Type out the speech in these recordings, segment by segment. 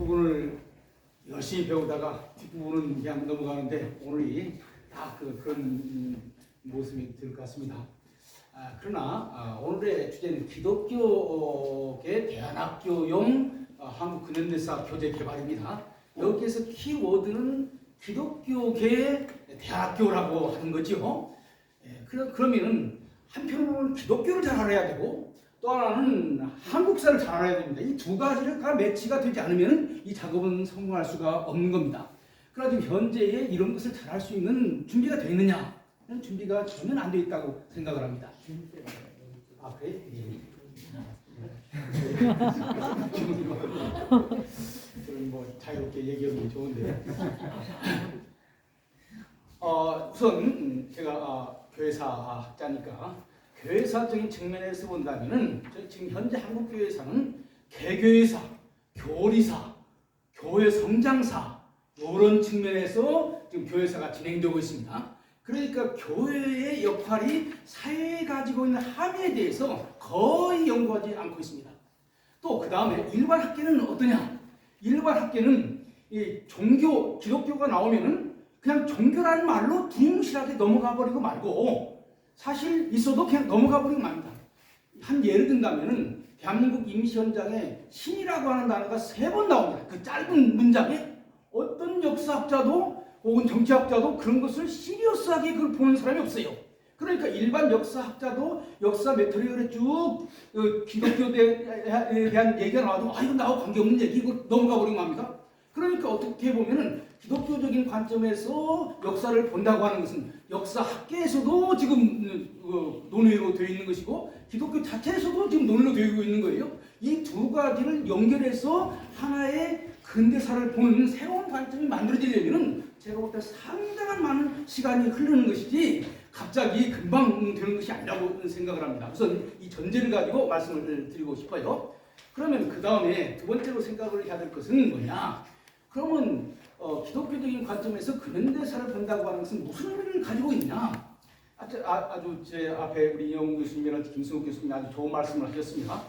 앞부분을 열심히 배우다가 뒷부분은 그냥 넘어가는데 오늘이 다 그런 모습이 될 것 같습니다. 그러나 오늘의 주제는 기독교계 대안학교용 한국 근현대사 교재 개발입니다. 여기에서 키워드는 기독교계 대안학교라고 하는 거죠. 그러면은 한편으로는 기독교를 잘 알아야 되고 또 하나는 한국사를 잘 알아야 됩니다. 이 두 가지가 매치가 되지 않으면 이 작업은 성공할 수가 없는 겁니다. 그래서 현재에 이런 것을 잘 할 수 있는 준비가 되어 있느냐? 준비가 전혀 안 되어 있다고 생각을 합니다. 그래? 저는 뭐 자유롭게 얘기하는 게 좋은데. 우선 제가 교회사 학자니까 교회사적인 측면에서 본다면은 지금 현재 한국 교회사는 개교회사, 교리사, 교회 성장사 이런 측면에서 지금 교회사가 진행되고 있습니다. 그러니까 교회의 역할이 사회에 가지고 있는 함의에 대해서 거의 연구하지 않고 있습니다. 또 그 다음에 일반 학계는 어떠냐? 일반 학계는 이 종교, 기독교가 나오면은 그냥 종교라는 말로 두무실하게 넘어가 버리고 말고 사실 있어도 그냥 넘어가 버리고 맙니다. 한 예를 든다면은 대한민국 임시 현장에 신이라고 하는 단어가 3번 나옵니다. 그 짧은 문장에 어떤 역사학자도 혹은 정치학자도 그런 것을 시리어스하게 그걸 보는 사람이 없어요. 그러니까 일반 역사학자도 역사 메토리얼에 쭉 기독교에 대한 얘기가 나와도 이건 나하고 관계없는 얘기 이거 넘어가 버리고 맙니다. 그러니까 어떻게 보면은 기독교적인 관점에서 역사를 본다고 하는 것은 역사학계에서도 지금 논의로 되어 있는 것이고 기독교 자체에서도 지금 논의로 되어 있는 거예요. 이 두 가지를 연결해서 하나의 근대사를 보는 새로운 관점이 만들어지려면 제가 볼 때 상당한 많은 시간이 흐르는 것이지 갑자기 금방 되는 것이 아니라고 생각을 합니다. 우선 이 전제를 가지고 말씀을 드리고 싶어요. 그러면 그 다음에 두 번째로 생각을 해야 될 것은 뭐냐? 그러면 기독교적인 관점에서 근현대사를 본다고 하는 것은 무슨 의미를 가지고 있냐? 아주 제 앞에 우리 이영웅 교수님이나 김승욱 교수님이 아주 좋은 말씀을 하셨습니다.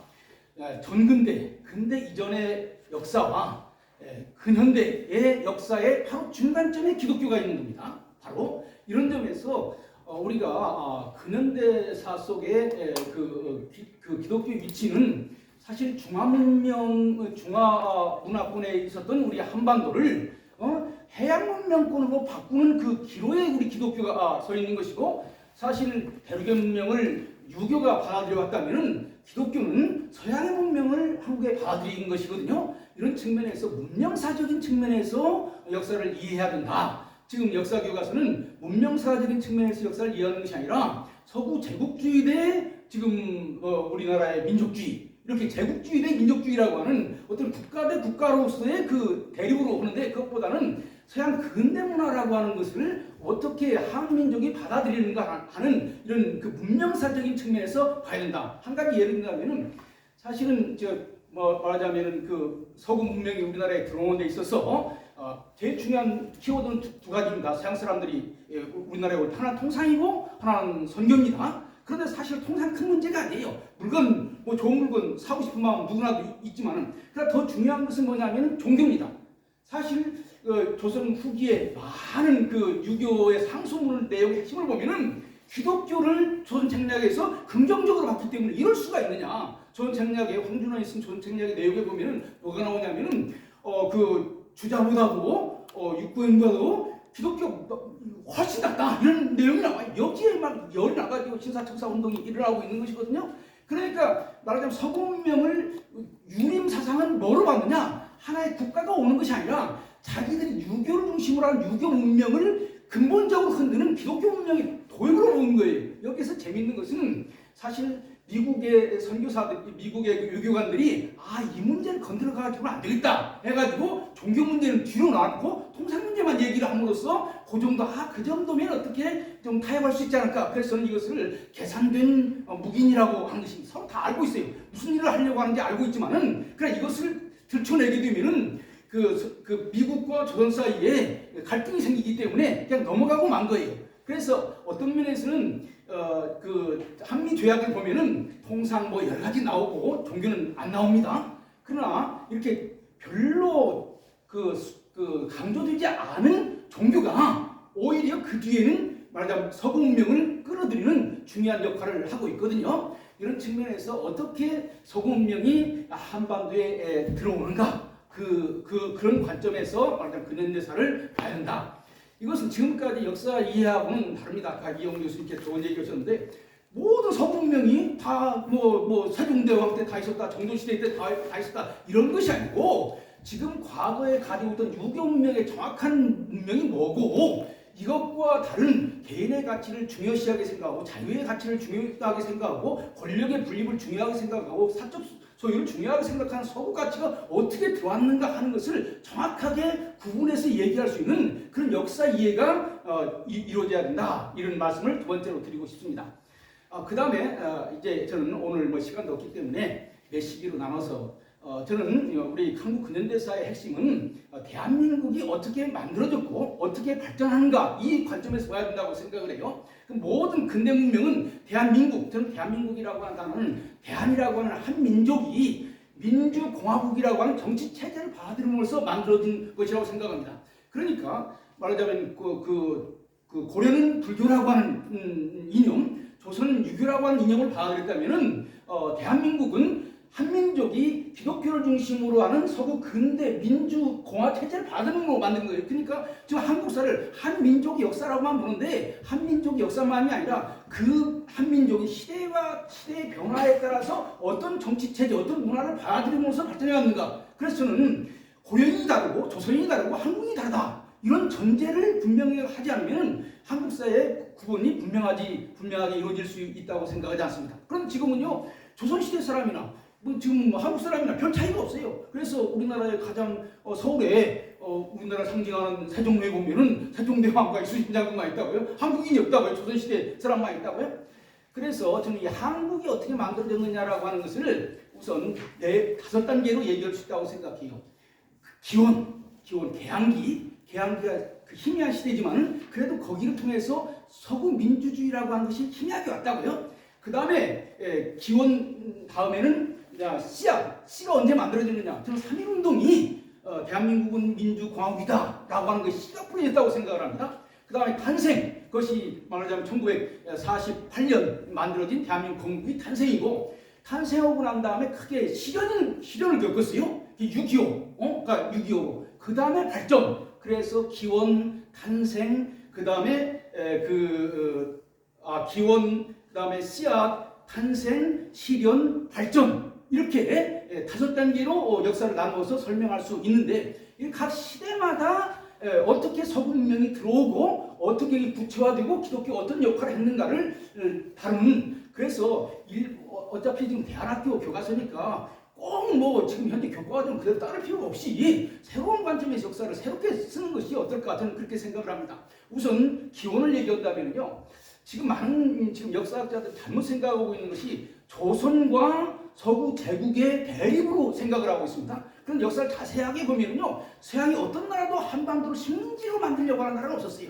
전근대, 근대 이전의 역사와 근현대의 역사의 바로 중간점에 기독교가 있는 겁니다. 바로 이런 점에서 우리가 근현대사 속의 그 기독교의 위치는 사실 중화문명, 중화문화권에 있었던 우리 한반도를 해양문명권으로 바꾸는 그 기로에 우리 기독교가 서 있는 것이고 사실 대륙의 문명을 유교가 받아들여 왔다면 기독교는 서양의 문명을 한국에 받아들인 것이거든요. 이런 측면에서 문명사적인 측면에서 역사를 이해해야 된다. 지금 역사 교과서는 문명사적인 측면에서 역사를 이해하는 것이 아니라 서구 제국주의 대 지금 우리나라의 민족주의 이렇게 제국주의 대 민족주의라고 하는 어떤 국가 대 국가로서의 그 대립으로 오는데 그것보다는 서양 근대문화라고 하는 것을 어떻게 한민족이 받아들이는가 하는 이런 그 문명사적인 측면에서 봐야 된다. 한 가지 예를 들자면은 사실은 말하자면은 그 서구 문명이 우리나라에 들어오는 데 있어서 제일 중요한 키워드는 두 가지입니다. 서양 사람들이 우리나라에 올 때 하나는 통상이고 하나는 선교입니다. 그런데 사실 통상 큰 문제가 아니에요. 물건 좋은 물건 사고 싶은 마음 누구나도 있지만은 그러나 더 중요한 것은 뭐냐면 종교입니다. 사실 조선 후기에 많은 그 유교의 상소문 내용의 핵심을 보면은 기독교를 조선 책략에서 긍정적으로 봤기 때문에 이럴 수가 있느냐? 조선 책략에 황준원이 쓴 조선 책략의 내용에 보면은 뭐가 나오냐면은 그 주자보다도 육부인보다도 기독교 훨씬 낫다 이런 내용이 나와요. 여기에 막 열이 나가지고 신사청사 운동이 일어나고 있는 것이거든요. 그러니까 말하자면 서구 문명을 유림 사상은 뭐로 봤느냐? 하나의 국가가 오는 것이 아니라 자기들이 유교를 중심으로 한 유교 문명을 근본적으로 흔드는 기독교 문명의 도입으로 본 거예요. 여기서 재밌는 것은 사실 미국의 선교사들, 미국의 유교관들이 이 문제를 건드려가지고는 안 되겠다 해가지고 종교 문제는 뒤로 놔놓고 통상 문제만 얘기를 함으로써 그 정도 그 정도면 어떻게 좀 타협할 수 있지 않을까. 그래서 저는 이것을 계산된 묵인이라고 하는 것이 서로 다 알고 있어요. 무슨 일을 하려고 하는지 알고 있지만은 그냥 이것을 들춰내게 되면은 그 미국과 조선 사이에 갈등이 생기기 때문에 그냥 넘어가고 만 거예요. 그래서 어떤 면에서는 그 한미 조약을 보면은 통상 여러 가지 나오고 종교는 안 나옵니다. 그러나 이렇게 별로 강조되지 않은 종교가 오히려 그 뒤에는 말하자면 서구 문명을 끌어들이는 중요한 역할을 하고 있거든요. 이런 측면에서 어떻게 서구 문명이 한반도에 들어오는가 그런 관점에서 말하자면 근현대사를 봐야 한다. 이것은 지금까지 역사 이해하고는 다릅니다. 아까 이용 교수님께 좋은 얘기 하셨는데 모든 서구 문명이 다 세종대왕 때 다 있었다, 정조시대 때 다 있었다 이런 것이 아니고 지금 과거에 가지고 있던 유교 문명의 정확한 문명이 뭐고 이것과 다른 개인의 가치를 중요시하게 생각하고 자유의 가치를 중요하게 생각하고 권력의 분립을 중요하게 생각하고 사적 소유를 중요하게 생각하는 서구 가치가 어떻게 들어왔는가 하는 것을 정확하게 구분해서 얘기할 수 있는 그런 역사 이해가 이루어져야 된다. 이런 말씀을 두 번째로 드리고 싶습니다. 그 다음에 이제 저는 오늘 시간도 없기 때문에 몇 시기로 나눠서 저는 우리 한국 근현대사의 핵심은 대한민국이 어떻게 만들어졌고 어떻게 발전하는가 이 관점에서 봐야 된다고 생각을 해요. 모든 근대 문명은 대한민국, 저는 대한민국이라고 하는 단어는 대한이라고 하는 한 민족이 민주공화국이라고 하는 정치 체제를 받아들임으로써 만들어진 것이라고 생각합니다. 그러니까 말하자면 고려는 불교라고 하는 이념, 조선은 유교라고 하는 이념을 받아들였다면은 대한민국은 한민족이 기독교를 중심으로 하는 서구 근대 민주공화 체제를 받음으로 만든 거예요. 그러니까 지금 한국사를 한민족의 역사라고만 보는데 한민족의 역사만이 아니라 그 한민족이 시대의 변화에 따라서 어떤 정치체제, 어떤 문화를 받아들이면서 발전해왔는가. 그래서 저는 고려인이 다르고 조선인이 다르고 한국인이 다르다. 이런 전제를 분명히 하지 않으면 한국사의 구분이 분명하게 이루어질 수 있다고 생각하지 않습니다. 그럼 지금은요, 조선시대 사람이나 지금 한국 사람이나 별 차이가 없어요. 그래서 우리나라의 가장 서울에 우리나라 상징하는 세종로에 보면은 세종대왕과 이순신 장군만 있다고요? 한국인이 없다고요? 조선시대 사람만 있다고요? 그래서 저는 이 한국이 어떻게 만들어졌느냐라고 하는 것을 우선 5단계로 얘기할 수 있다고 생각해요. 기원, 개항기가 그 희미한 시대지만 그래도 거기를 통해서 서구 민주주의라고 하는 것이 희미하게 왔다고요. 그 다음에 기원 다음에는 씨가 언제 만들어졌느냐. 저는 3.1운동이 대한민국은 민주공화국이다 라고 하는 것이 씨가 뿌려졌다고 생각을 합니다. 그 다음에 탄생, 그것이 말하자면 1948년 만들어진 대한민국 건국이 탄생이고 탄생하고 난 다음에 크게 시련을 겪었어요. 6.25, 그러니까 6.25. 그 다음에 발전. 그래서 기원, 탄생, 그 다음에 기원, 그 다음에 씨앗, 탄생, 실현, 발전. 이렇게 5단계로 역사를 나누어서 설명할 수 있는데 각 시대마다 어떻게 서구 문명이 들어오고 어떻게 구체화되고 기독교 어떤 역할을 했는가를 다루는 그래서 어차피 지금 대안학교 교과서니까 꼭 지금 현재 교과과정 그대로 따를 필요가 없이 새로운 관점에서 역사를 새롭게 쓰는 것이 어떨까 저는 그렇게 생각을 합니다. 우선 기원을 얘기한다면요. 지금 많은 역사학자들 잘못 생각하고 있는 것이 조선과 서구 제국의 대립으로 생각을 하고 있습니다. 그런 역사를 자세하게 보면요, 서양이 어떤 나라도 한반도를 식민지로 만들려고 하는 나라는 없었어요.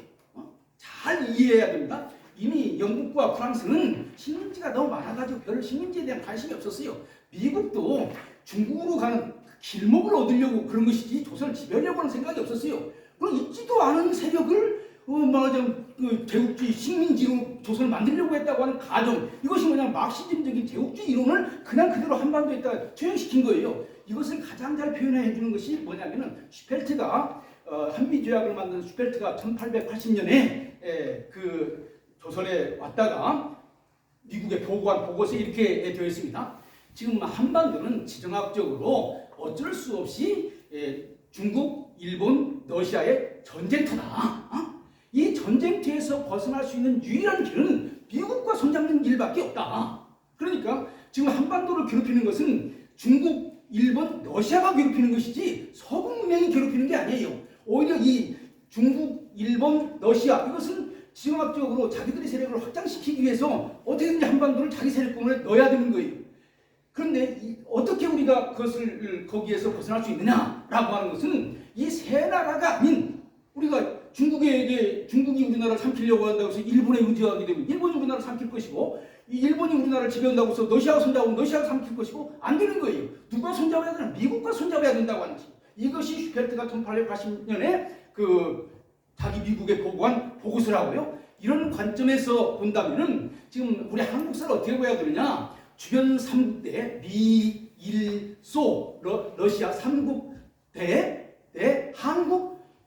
잘 이해해야 됩니다. 이미 영국과 프랑스는 식민지가 너무 많아가지고 별 식민지에 대한 관심이 없었어요. 미국도 중국으로 가는 길목을 얻으려고 그런 것이지 조선을 지배하려고 하는 생각이 없었어요. 그럼 있지도 않은 세력을 말하자면 제국주의 식민지로 조선을 만들려고 했다고 하는 가정, 이것이 마르크시즘적인 제국주의 이론을 그냥 그대로 한반도에다 투영시킨 거예요. 이것을 가장 잘 표현해 주는 것이 뭐냐면은 슈펠트가 한미조약을 만든 슈펠트가 1880년에 조선에 왔다가 미국에 보고한 보고서에 이렇게 되어 있습니다. 지금 한반도는 지정학적으로 어쩔 수 없이 중국, 일본, 러시아의 전쟁터다. 이 전쟁터에서 벗어날 수 있는 유일한 길은 미국과 손잡는 길밖에 없다. 그러니까 지금 한반도를 괴롭히는 것은 중국, 일본, 러시아가 괴롭히는 것이지 서구 문명이 괴롭히는 게 아니에요. 오히려 이 중국, 일본, 러시아 이것은 지정학적으로 자기들의 세력을 확장시키기 위해서 어떻게든지 한반도를 자기 세력권에 넣어야 되는 거예요. 그런데 어떻게 우리가 그것을 거기에서 벗어날 수 있느냐라고 하는 것은 이 세 나라가 아닌 우리가 중국이 우리나라를 삼키려고 한다고 해서 일본에 의지하게 되면 일본이 우리나라를 삼킬 것이고 일본이 우리나라를 지배한다고 해서 러시아가 손잡으면 러시아가 삼킬 것이고 안 되는 거예요. 누가 손잡아야 되나? 미국과 손잡아야 된다고 하는 것이. 이것이 슈펠트가 1880년에 그 자기 미국에 보고한 보고서라고요. 이런 관점에서 본다면은 지금 우리 한국사를 어떻게 봐야 되느냐? 주변 3국대 미, 일, 소, 러시아 3국대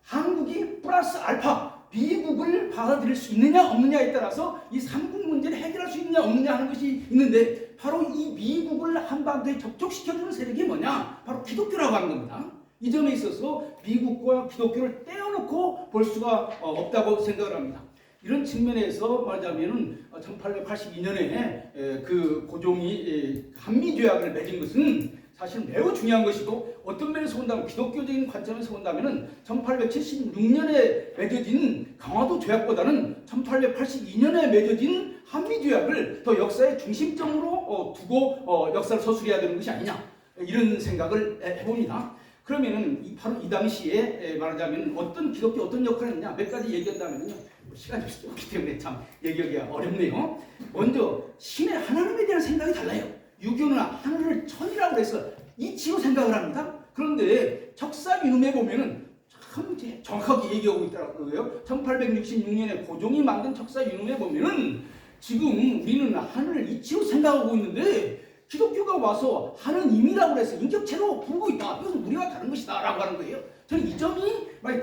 한국이 플러스 알파 미국을 받아들일 수 있느냐 없느냐에 따라서 이 3국 문제를 해결할 수 있느냐 없느냐 하는 것이 있는데, 바로 이 미국을 한반도에 접촉시켜주는 세력이 뭐냐? 바로 기독교라고 하는 겁니다. 이 점에 있어서 미국과 기독교를 떼어놓고 볼 수가 없다고 생각을 합니다. 이런 측면에서 말하자면은 1882년에 그 고종이 한미조약을 맺은 것은 사실 매우 중요한 것이고, 어떤 면에서 본다면 기독교적인 관점에서 본다면은 1876년에 맺어진 강화도 조약보다는 1882년에 맺어진 한미조약을 더 역사의 중심점으로 두고 역사를 서술해야 되는 것이 아니냐, 이런 생각을 해봅니다. 그러면은 바로 이 당시에 말하자면 어떤 기독교 어떤 역할을 했냐, 몇 가지 얘기한다면요, 시간이 없기 때문에 참 얘기하기가 어렵네요. 먼저 신의 하나님에 대한 생각이 달라요. 유교는 하늘을 천이라고 해서 이치로 생각을 합니다. 그런데 척사윤음에 보면은 참 정확하게 얘기하고 있더라고요. 1866년에 고종이 만든 척사윤음에 보면은 지금 우리는 하늘을 이치로 생각하고 있는데, 기독교가 와서 하느님이라고 해서 인격체로 부르고 있다. 이것은 우리와 다른 것이다 라고 하는 거예요. 저는 이 점이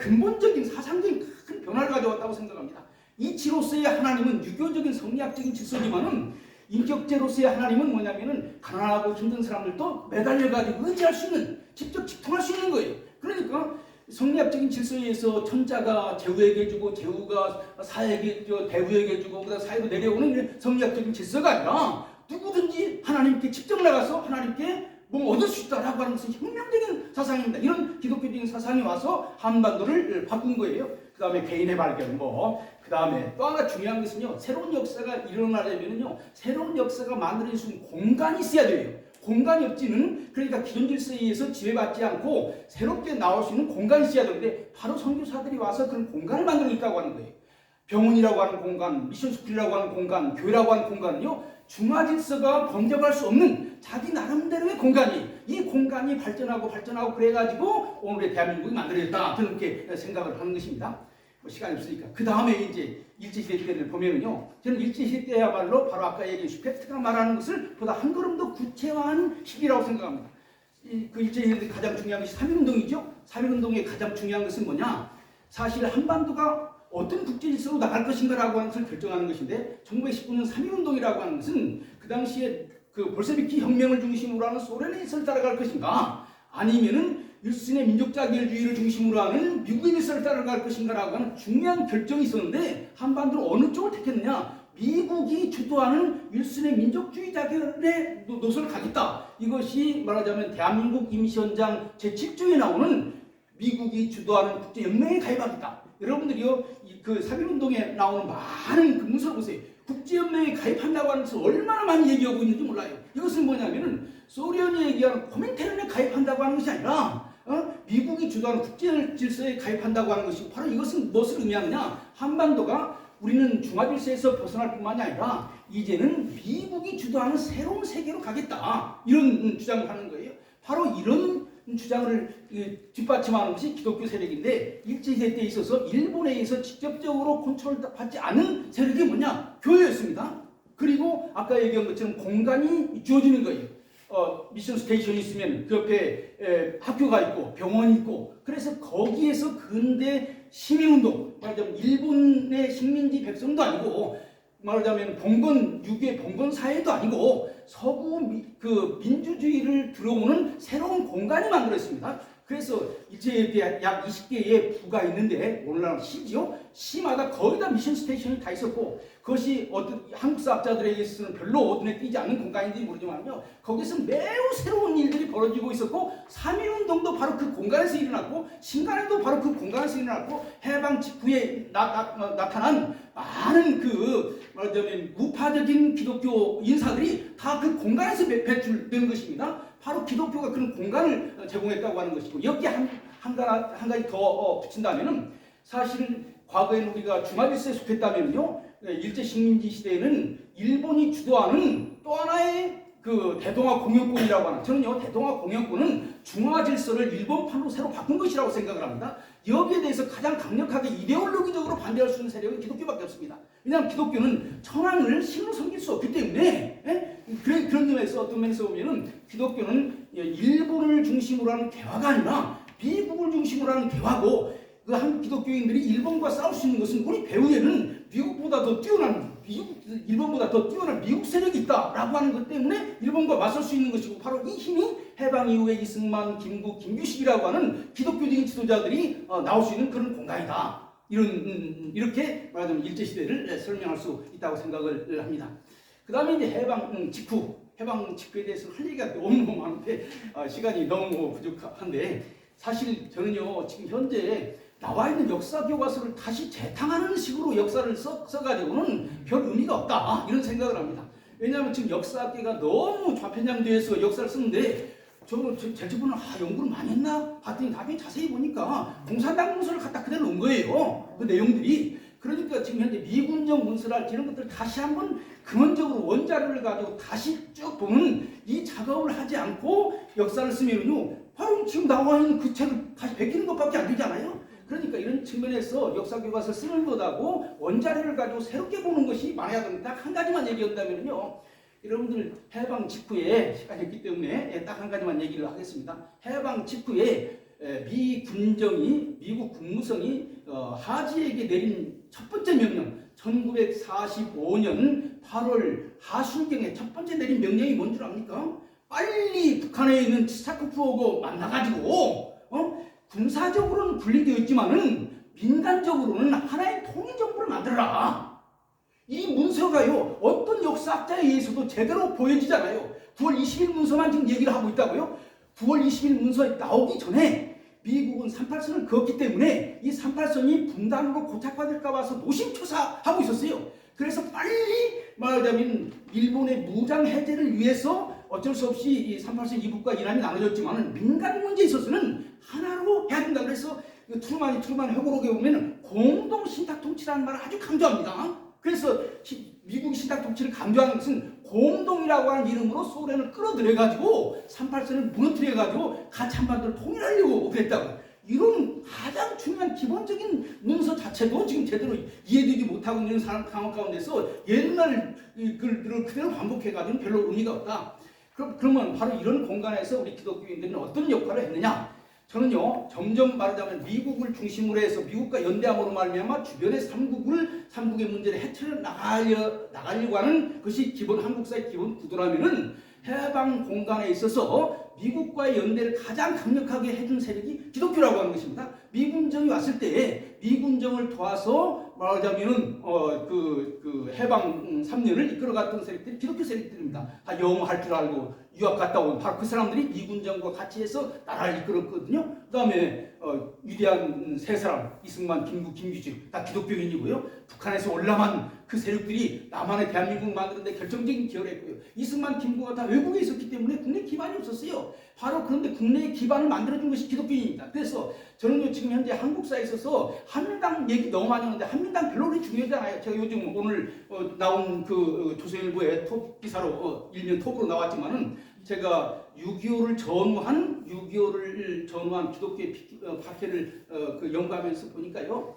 근본적인 사상적인 큰 변화를 가져왔다고 생각합니다. 이치로서의 하나님은 유교적인 성리학적인 질서지만은, 인격체로서의 하나님은 뭐냐면은 가난하고 힘든 사람들도 매달려가지고 의지할 수 있는, 직접 직통할 수 있는 거예요. 그러니까 성리학적인 질서에 의해서 천자가 제후에게 주고 제후가 사에게 대후에게 주고 그다음 사회로 내려오는 성리학적인 질서가 아니라, 누구든지 하나님께 직접 나가서 하나님께 뭐 얻을 수 있다라고 하는 것은 혁명적인 사상입니다. 이런 기독교적인 사상이 와서 한반도를 바꾼 거예요. 그 다음에 개인의 발견, 그 다음에 또 하나 중요한 것은요, 새로운 역사가 일어나려면요, 새로운 역사가 만들어질 수 있는 공간이 있어야 돼요. 공간이 없지는, 그러니까 기존 질서에 의해서 지배받지 않고 새롭게 나올 수 있는 공간이 있어야 되는데, 바로 선교사들이 와서 그런 공간을 만들어냈다고 하는 거예요. 병원이라고 하는 공간, 미션스쿨이라고 하는 공간, 교회라고 하는 공간은요, 중화 질서가 범접할 수 없는 자기 나름대로의 공간이, 이 공간이 발전하고 그래가지고 오늘의 대한민국이 만들어졌다, 저는 그렇게 생각을 하는 것입니다. 시간이 없으니까 그 다음에 이제 일제시대 때를 보면은요, 저는 일제시대 때야말로 바로 아까 얘기한 슈페트가 말하는 것을 보다 한 걸음 더 구체화한 시기라고 생각합니다. 그 일제시대 때 가장 중요한 것이 3.1운동이죠. 3.1운동의 가장 중요한 것은 뭐냐, 사실 한반도가 어떤 국제질서로 나갈 것인가라고 하는 것을 결정하는 것인데, 1919년 3.1운동이라고 하는 것은 그 당시에 그 볼셰비키 혁명을 중심으로 하는 소련의 질서를 따라갈 것인가, 아니면은 일신의 민족 자결주의를 중심으로 하는 미국의 질서를 따라갈 것인가라고 하는 중요한 결정이 있었는데, 한반도로 어느 쪽을 택했느냐, 미국이 주도하는 일신의 민족주의 자결의 노선을 가겠다. 이것이 말하자면 대한민국 임시헌장 제7조에 나오는 미국이 주도하는 국제연맹에 가입하겠다. 여러분들이요, 그 3.1운동에 나오는 많은 그 문서를 보세요. 국제연맹에 가입한다고 하는 것을 얼마나 많이 얘기하고 있는지 몰라요. 이것은 뭐냐면은 소련이 얘기하는 코민테른에 가입한다고 하는 것이 아니라 미국이 주도하는 국제 질서에 가입한다고 하는 것이고, 바로 이것은 무엇을 의미하느냐, 한반도가 우리는 중화 질서에서 벗어날 뿐만이 아니라 이제는 미국이 주도하는 새로운 세계로 가겠다, 이런 주장을 하는 거예요. 바로 이런 주장을 뒷받침하는 것이 기독교 세력인데, 일제시대 때에 있어서 일본에 의해서 직접적으로 컨트롤받지 않은 세력이 뭐냐, 교회였습니다. 그리고 아까 얘기한 것처럼 공간이 주어지는 거예요. 미션 스테이션이 있으면 그 옆에 학교가 있고 병원이 있고, 그래서 거기에서 근대 시민운동, 말하자면 일본의 식민지 백성도 아니고, 말하자면 봉건 유교의 봉건 사회도 아니고 서구 민주주의를 들어오는 새로운 공간이 만들어졌습니다. 그래서 일제에 약 20개의 부가 있는데, 오늘날 시지요. 시마다 거의 다 미션 스테이션이 다 있었고, 그것이 어떤 한국 사학자들에게서는 별로 눈에 띄지 않는 공간인지 모르지만요, 거기서 매우 새로운 일들이 벌어지고 있었고, 3.1운동도 바로 그 공간에서 일어났고, 신간에도 바로 그 공간에서 일어났고, 해방 직후에 나타난 많은 말하자면 무파적인 기독교 인사들이 다 그 공간에서 배출된 것입니다. 바로 기독교가 그런 공간을 제공했다고 하는 것이고, 여기 한 가지 더 붙인다면은, 사실은 과거에는 우리가 중화 질서에 속했다면요, 일제 식민지 시대에는 일본이 주도하는 또 하나의 그 대동아 공영권이라고 하는, 저는요 대동아 공영권은 중화 질서를 일본판으로 새로 바꾼 것이라고 생각을 합니다. 여기에 대해서 가장 강력하게 이데올로기적으로 반대할 수 있는 세력은 기독교밖에 없습니다. 왜냐하면 기독교는 천황을 신으로 섬길 수 없기 때문에, 그런 점에서 어떤 면에서 보면은 기독교는 일본을 중심으로 하는 개화가 아니라 미국을 중심으로 하는 개화고, 그 한국 기독교인들이 일본과 싸울 수 있는 것은 우리 배후에는 일본보다 더 뛰어난 미국 세력이 있다라고 하는 것 때문에 일본과 맞설 수 있는 것이고, 바로 이 힘이 해방 이후에 이승만, 김구, 김규식이라고 하는 기독교적인 지도자들이 나올 수 있는 그런 공간이다. 이렇게 말하자면 일제시대를 설명할 수 있다고 생각을 합니다. 그 다음에 이제 해방 직후에 대해서 할 얘기가 너무 많은데 시간이 너무 부족한데, 사실 저는요 지금 현재 나와 있는 역사 교과서를 다시 재탕하는 식으로 역사를 써가지고는 별 의미가 없다, 이런 생각을 합니다. 왜냐하면 지금 역사학계가 너무 좌편향돼서 역사를 쓰는데, 제주분은 연구를 많이 했나? 봤더니 나중에 자세히 보니까 공산당 문서를 갖다 그대로 놓은 거예요, 그 내용들이. 그러니까 지금 현재 미군정 문서랄지 이런 것들 다시 한번 근원적으로 원자료를 가지고 다시 쭉 보는 이 작업을 하지 않고 역사를 쓰면요 바로 지금 나와 있는 그 책을 다시 베끼는 것밖에 안 되잖아요. 그러니까 이런 측면에서 역사 교과서 쓰는 것하고 원자료를 가지고 새롭게 보는 것이 많아야 됩니다. 딱 한 가지만 얘기한다면요, 여러분들 해방 직후에, 시간이 없기 때문에 딱 한 가지만 얘기를 하겠습니다. 해방 직후에 미국 국무성이 하지에게 내린 첫 번째 명령, 1945년 8월 하순경에 첫 번째 내린 명령이 뭔 줄 압니까? 빨리 북한에 있는 치사쿠프하고 만나가지고 군사적으로는 분리되어 있지만은 민간적으로는 하나의 통일정부를 만들어라. 이 문서가요 어떤 역사학자에 의해서도 제대로 보여지잖아요. 9월 20일 문서만 지금 얘기를 하고 있다고요. 9월 20일 문서에 나오기 전에 미국은 38선을 그었기 때문에 이 38선이 분단으로 고착화될까 봐서 노심초사하고 있었어요. 그래서 빨리 말하자면 일본의 무장 해제를 위해서 어쩔 수 없이 이 38선 이북과 이란이 나눠졌지만 민간 문제에 있어서는 하나로 해야 된다. 그래서 트루만 회고록에 보면 공동 신탁 통치라는 말을 아주 강조합니다. 그래서 미국 신탁 통치를 강조하는 것은 공동이라고 하는 이름으로 소련을 끌어들여가지고 38선을 무너뜨려가지고 같이 한반도를 통일하려고 그랬다고. 이런 가장 중요한 기본적인 문서 자체도 지금 제대로 이해되지 못하고 있는 상황 가운데서 옛날 글들을 그대로 반복해가지고는 별로 의미가 없다. 그러면 바로 이런 공간에서 우리 기독교인들은 어떤 역할을 했느냐? 저는요 점점 말하자면 미국을 중심으로 해서 미국과 연대함으로 말미암아 주변의 삼국의 문제를 해결해 나가려고 하는 것이 기본 한국사의 기본 구도라면은 해방 공간에 있어서 미국과의 연대를 가장 강력하게 해준 세력이 기독교라고 하는 것입니다. 미군정이 왔을 때 미군정을 도와서 말하자면은 그 해방 3년을 이끌어갔던 세력들이 기독교 세력들입니다. 다 영어 할 줄 알고 유학 갔다 온 바로 그 사람들이 미군정과 같이 해서 나라를 이끌었거든요. 그 다음에 위대한 세 사람 이승만, 김구, 김규식 다 기독교인이고요. 북한에서 올라만 그 세력들이 남한의 대한민국을 만드는데 결정적인 기여를 했고요. 이승만, 김구가 다 외국에 있었기 때문에 국내 기반이 없었어요. 바로 그런데 국내의 기반을 만들어준 것이 기독교인입니다. 그래서 저는 지금 현재 한국사에 있어서 한민당 얘기 너무 많이 하는데 한민당 별로 중요하잖아요. 제가 요즘 오늘 나온 그 조선일보의 톱 기사로 일면 톱으로 나왔지만은 제가 6.25를 전후한 기독교의 박해를 연구하면서 보니까요,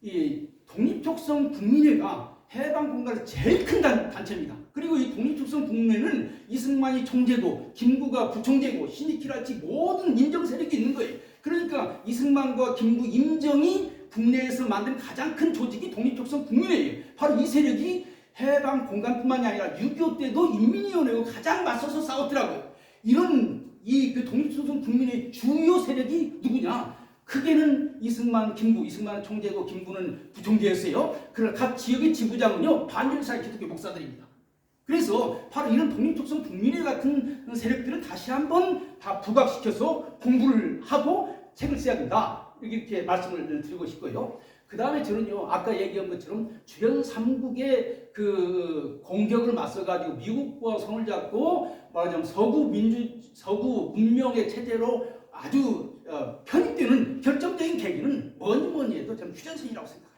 이 독립적성 국민회가 해방 공간에서 제일 큰 단체입니다. 그리고 이 독립적성 국민회는 이승만이 총재고 김구가 부총재고 신익희랄지 모든 인정 세력이 있는 거예요. 그러니까 이승만과 김구, 임정이 국내에서 만든 가장 큰 조직이 독립적성 국민회예요. 바로 이 세력이 해방 공간뿐만이 아니라 6.25 때도 인민위원회와 가장 맞서서 싸웠더라고요. 이런 그 독립적성 국민의 주요 세력이 누구냐? 크게는 이승만, 김구, 이승만은 총재고 김구는 부총재였어요. 그러나 각 지역의 지부장은요 반일사의 기독교 목사들입니다. 그래서 바로 이런 독립적성 국민회 같은 세력들을 다시 한번 다 부각시켜서 공부를 하고 책을 써야 된다. 이렇게 말씀을 드리고 싶고요. 그 다음에 저는요 아까 얘기한 것처럼 주변 삼국의 그 공격을 맞서가지고 미국과 손을 잡고 말하자면 서구 문명의 체제로 아주 편입되는 결정적인 계기는 뭐니 해도 저는 휴전선이라고 생각합니다.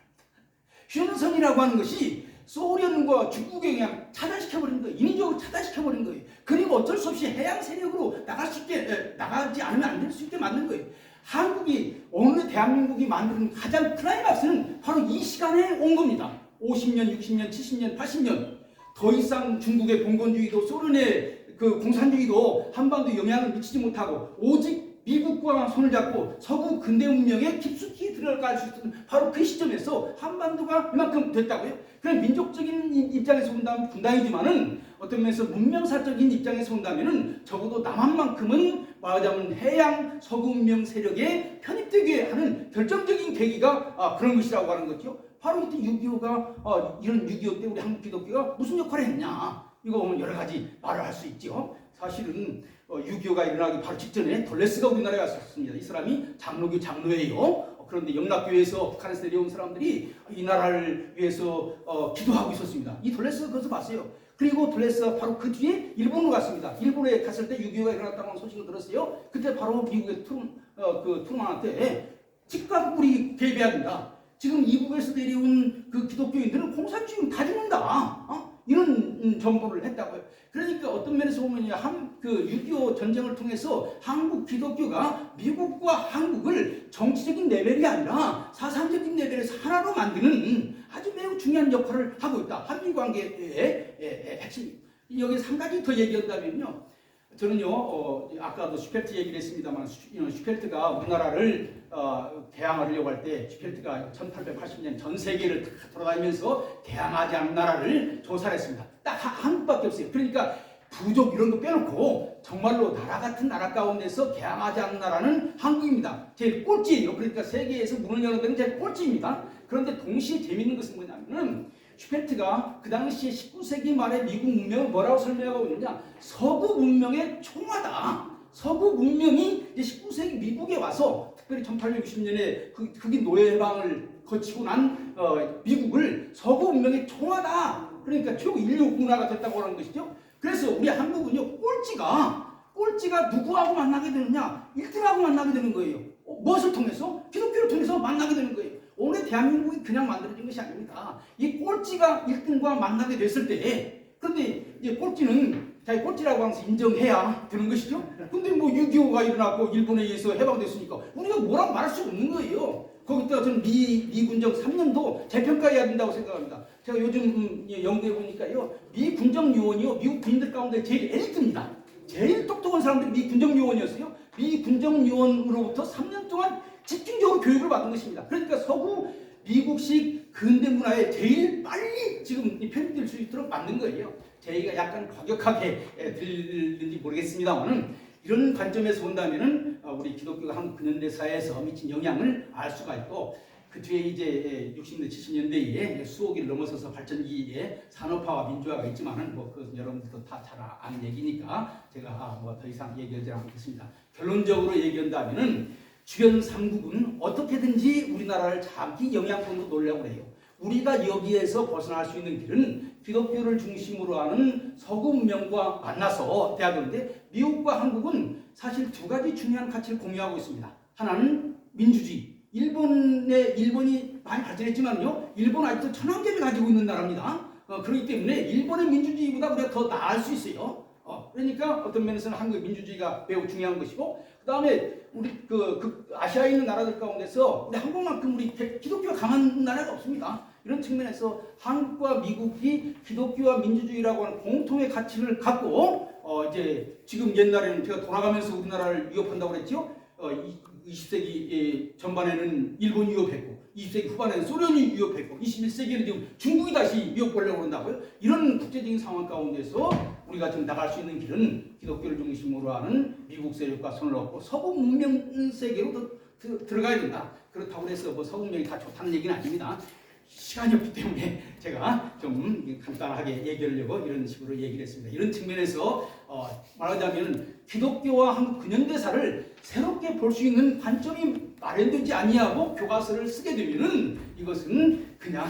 휴전선이라고 하는 것이 소련과 중국에 그냥 차단시켜버린 거예요. 인위적으로 차단시켜버린 거예요. 그리고 어쩔 수 없이 해양 세력으로 나가지 않으면 안 될 수 있게 만든 거예요. 한국이 오늘 대한민국이 만드는 가장 클라이막스는 바로 이 시간에 온 겁니다. 50년, 60년, 70년, 80년. 더 이상 중국의 봉건주의도 소련의 그 공산주의도 한반도에 영향을 미치지 못하고 오직 미국과 손을 잡고 서구 근대 문명에 깊숙이 들어갈 수 있는 바로 그 시점에서 한반도가 이만큼 됐다고요. 그럼 민족적인 입장에서 본다면 분당이지만은 어떤 면에서 문명사적인 입장에서 본다면은 적어도 남한만큼은 말하자면 해양 서구 문명 세력에 편입되게 하는 결정적인 계기가 그런 것이라고 하는 거죠. 바로 이때 6.25가 이런 6.25 때 우리 한국 기독교가 무슨 역할을 했냐, 이거 여러 가지 말을 할 수 있죠. 사실은 6.25가 일어나기 바로 직전에 돌레스가 우리나라에 왔었습니다. 이 사람이 장로교 장로예요. 그런데 영락교회에서 북한에서 내려온 사람들이 이 나라를 위해서 기도하고 있었습니다. 이 돌레스가 그것을 봤어요. 그리고 돌레스가 바로 그 뒤에 일본으로 갔습니다. 일본에 갔을 때 6.25가 일어났다고 하는 소식을 들었어요. 그때 바로 미국의 트루만한테 즉각 우리 개입해야 된다. 지금 이북에서 내려온 그 기독교인들은 공산주의 다 죽는다. 이런 정보를 했다고요. 그러니까 어떤 면에서 보면 그 6.25 전쟁을 통해서 한국 기독교가 미국과 한국을 정치적인 레벨이 아니라 사상적인 레벨에서 하나로 만드는 아주 매우 중요한 역할을 하고 있다. 한미 관계의 핵심. 여기서 한 가지 더 얘기한다면요. 저는요, 아까도 슈펠트 얘기를 했습니다만, 슈펠트가 우리나라를 개항하려고 할 때, 슈펠트가 1880년 전 세계를 다 돌아다니면서 개항하지 않은 나라를 조사를 했습니다. 딱 한국밖에 없어요. 그러니까 부족 이런 거 빼놓고 정말로 나라 같은 나라 가운데서 개항하지 않은 나라는 한국입니다. 제일 꼴찌예요. 그러니까 세계에서 문을 여는 데는 제일 꼴찌입니다. 그런데 동시에 재밌는 것은 뭐냐면은, 슈펠트가 그 당시에 19세기 말에 미국 문명을 뭐라고 설명하고 있느냐, 서구 문명의 총화다. 서구 문명이 이제 19세기 미국에 와서 특별히 1860년에 흑인 노예 해방을 거치고 난 미국을 서구 문명의 총화다. 그러니까 최고 인류 문화가 됐다고 하는 것이죠. 그래서 우리 한국은요, 꼴찌가 누구하고 만나게 되느냐, 1등하고 만나게 되는 거예요. 무엇을 통해서? 기독교를 통해서 만나게 되는 거예요. 오늘 대한민국이 그냥 만들어진 것이 아닙니다. 이 꼴찌가 1등과 만나게 됐을 때, 그런데 이제 꼴찌는 자기 꼴찌라고 하면서 인정해야 되는 것이죠. 근데 뭐 6.25가 일어났고 일본에 의해서 해방됐으니까 우리가 뭐라고 말할 수 없는 거예요. 거기다가 저는 미군정 3년도 재평가해야 된다고 생각합니다. 제가 요즘 연구해 보니까요, 미군정 요원이요, 미국 군인들 가운데 제일 엘리트입니다. 제일 똑똑한 사람들이 미군정 요원이었어요. 미군정 요원으로부터 3년 동안 집중적으로 교육을 받은 것입니다. 그러니까 서구 미국식 근대 문화에 제일 빨리 지금 편입될 수 있도록 만든 거예요. 제가 약간 과격하게 들리는지 모르겠습니다만은, 이런 관점에서 본다면은 우리 기독교가 한국 근현대사에서 미친 영향을 알 수가 있고, 그 뒤에 이제 60년대 70년대에 수호기를 넘어서서 발전기에 산업화와 민주화가 있지만은 뭐 그것은 여러분들도 다 잘 아는 얘기니까 제가 뭐 더 이상 얘기하지 않겠습니다. 결론적으로 얘기한다면은, 주변 3국은 어떻게든지 우리나라를 장기 영향권으로 놓으려고 해요. 우리가 여기에서 벗어날 수 있는 길은 기독교를 중심으로 하는 서구 문명과 만나서 돼야 되는데, 미국과 한국은 사실 두 가지 중요한 가치를 공유하고 있습니다. 하나는 민주주의. 일본이 많이 발전했지만요, 일본 아직도 천황제를 가지고 있는 나라입니다. 그렇기 때문에 일본의 민주주의보다 우리가 더 나을 수 있어요. 그러니까 어떤 면에서는 한국의 민주주의가 매우 중요한 것이고, 그 다음에 우리 아시아에 있는 나라들 가운데서 우리 한국만큼 우리 기독교가 강한 나라가 없습니다. 이런 측면에서 한국과 미국이 기독교와 민주주의라고 하는 공통의 가치를 갖고 이제 지금 옛날에는 제가 돌아가면서 우리나라를 위협한다고 그랬죠. 20세기 전반에는 일본이 위협했고, 20세기 후반에는 소련이 위협했고, 21세기에는 지금 중국이 다시 위협하려고 그런다고요. 이런 국제적인 상황 가운데서 우리가 지금 나갈 수 있는 길은 기독교를 중심으로 하는 미국 세력과 손을 얻고 서구 문명 세계로 들어가야 된다. 그렇다고 해서 뭐 서구 문명이 다 좋다는 얘기는 아닙니다. 시간이 없기 때문에 제가 좀 간단하게 얘기하려고 이런 식으로 얘기를 했습니다. 이런 측면에서 말하자면 기독교와 한국 근현대사를 새롭게 볼 수 있는 관점이 마련되지 아니하고 교과서를 쓰게 되면은 이것은 그냥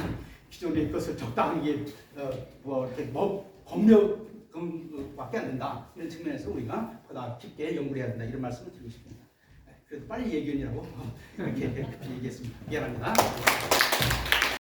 기존의 것을 적당하게 법력밖에 안 된다. 이런 측면에서 우리가 보다 깊게 연구를 해야 된다. 이런 말씀을 드리고 싶습니다. 그래도 빨리 얘기하느라고 이렇게 급히 얘기했습니다. 미안합니다.